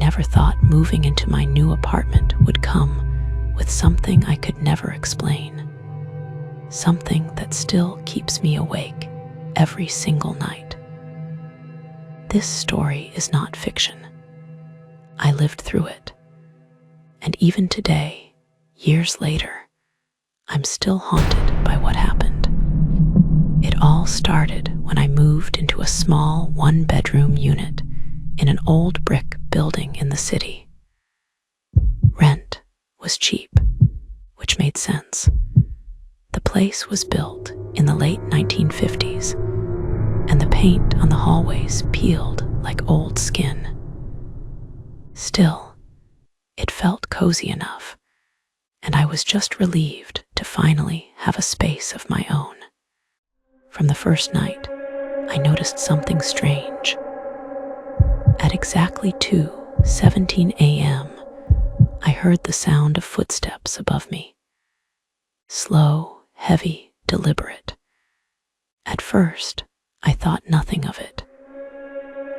never thought moving into my new apartment would come with something I could never explain. Something that still keeps me awake every single night. This story is not fiction. I lived through it. And even today, years later, I'm still haunted by what happened. It all started when I moved into a small one-bedroom unit in an old brick building in the city. Rent was cheap, which made sense. The place was built in the late 1950s, and the paint on the hallways peeled like old skin. Still, it felt cozy enough, and I was just relieved to finally have a space of my own. From the first night, I noticed something strange. At exactly 2:17 a.m., I heard the sound of footsteps above me. Slow, heavy, deliberate. At first, I thought nothing of it.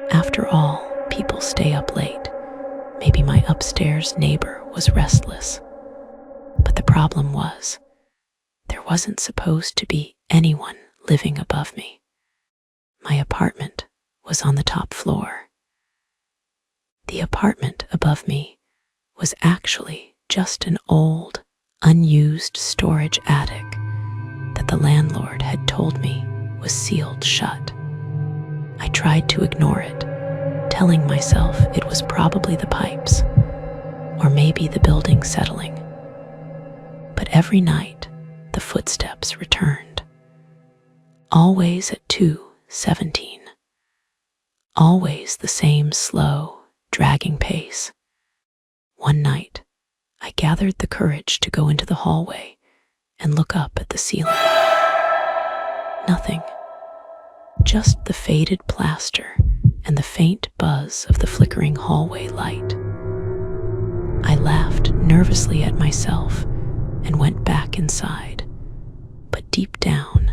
After all, people stay up late. Maybe my upstairs neighbor was restless. But the problem was, there wasn't supposed to be anyone living above me. My apartment was on the top floor. The apartment above me was actually just an old, unused storage attic that the landlord had told me was sealed shut. I tried to ignore it, telling myself it was probably the pipes, or maybe the building settling. But every night, the footsteps returned. Always at 2:17. Always the same slow, dragging pace. One night, I gathered the courage to go into the hallway and look up at the ceiling. Nothing. Just the faded plaster and the faint buzz of the flickering hallway light. I laughed nervously at myself and went back inside. But deep down,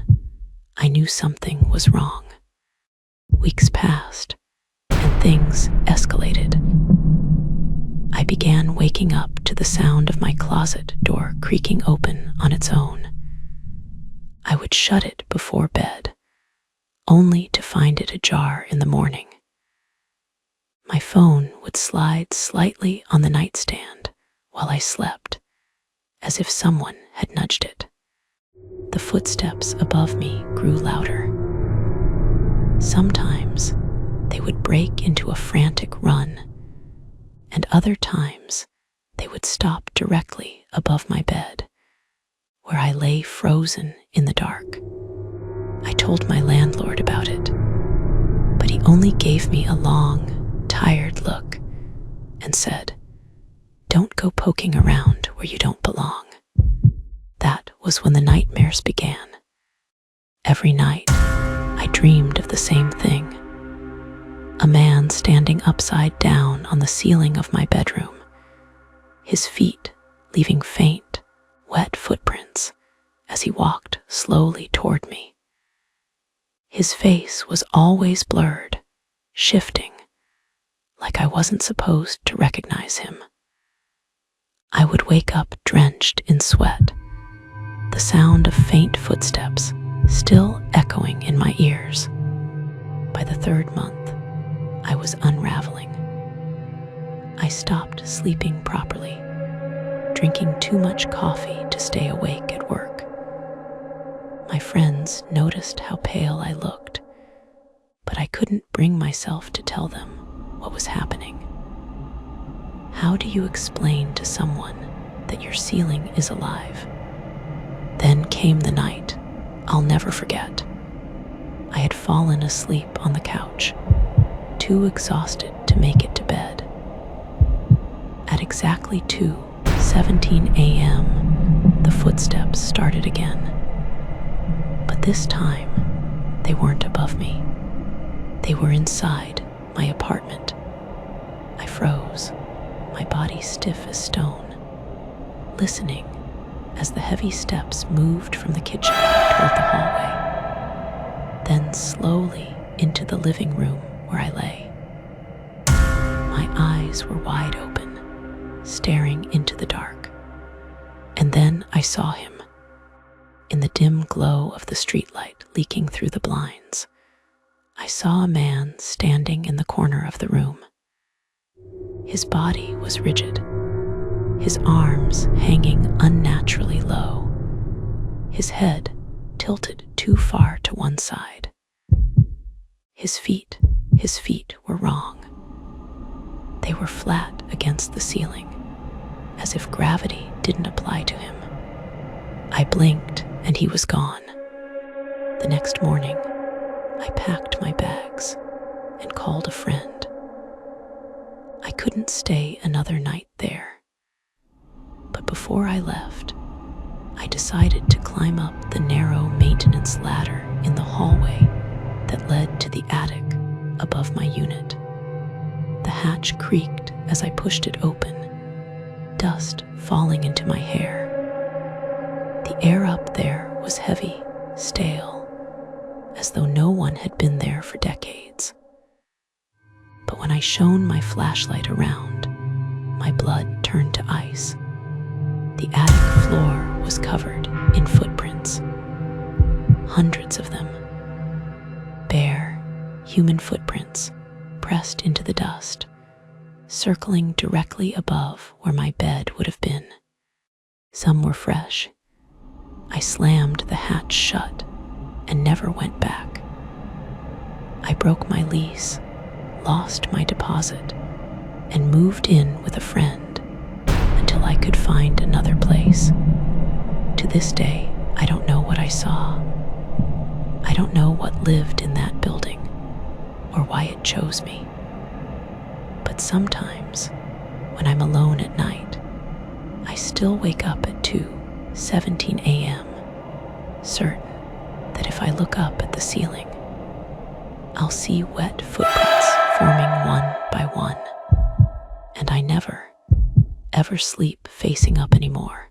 I knew something was wrong. Weeks passed, and things escalated. I began waking up to the sound of my closet door creaking open on its own. I would shut it before bed, only to find it ajar in the morning. My phone would slide slightly on the nightstand while I slept, as if someone had nudged it. The footsteps above me grew louder. Sometimes they would break into a frantic run, and other times they would stop directly above my bed, where I lay frozen in the dark. I told my landlord about it, but he only gave me a long, tired look and said, "Don't go poking around where you don't belong." That was when the nightmares began. Every night, I dreamed of the same thing. A man standing upside down on the ceiling of my bedroom, his feet leaving faint, wet footprints as he walked slowly toward me. His face was always blurred, shifting, like I wasn't supposed to recognize him. I would wake up drenched in sweat, the sound of faint footsteps still echoing in my ears. By the third month, I was unraveling. I stopped sleeping properly, drinking too much coffee to stay awake at work. My friends noticed how pale I looked, but I couldn't bring myself to tell them what was happening. How do you explain to someone that your ceiling is alive? Then came the night I'll never forget. I had fallen asleep on the couch, too exhausted to make it to bed. At exactly 2:17 a.m., the footsteps started again. But this time, they weren't above me. They were inside my apartment. I froze, my body stiff as stone, listening as the heavy steps moved from the kitchen toward the hallway, then slowly into the living room where I lay. My eyes were wide open, staring into the dark. And then I saw him. In the dim glow of the streetlight leaking through the blinds, I saw a man standing in the corner of the room. His body was rigid, his arms hanging unnaturally low, his head tilted too far to one side. His feet were wrong. They were flat against the ceiling, as if gravity didn't apply to him. I blinked and he was gone. The next morning, I packed my bags and called a friend. I couldn't stay another night there. But before I left, I decided to climb up the narrow maintenance ladder in the hallway that led to the attic above my unit. The hatch creaked as I pushed it open, dust falling into my hair. The air up there was heavy, stale, as though no one had been there for decades. But when I shone my flashlight around, my blood turned to ice. The attic floor was covered in footprints, hundreds of them. Bare, human footprints pressed into the dust, circling directly above where my bed would have been. Some were fresh. I slammed the hatch shut and never went back. I broke my lease, lost my deposit, and moved in with a friend until I could find another place. To this day, I don't know what I saw. I don't know what lived in that building or why it chose me. But sometimes, when I'm alone at night, I still wake up at 2:17 a.m., certain that if I look up at the ceiling, I'll see wet footprints forming one by one. And I never, ever sleep facing up anymore.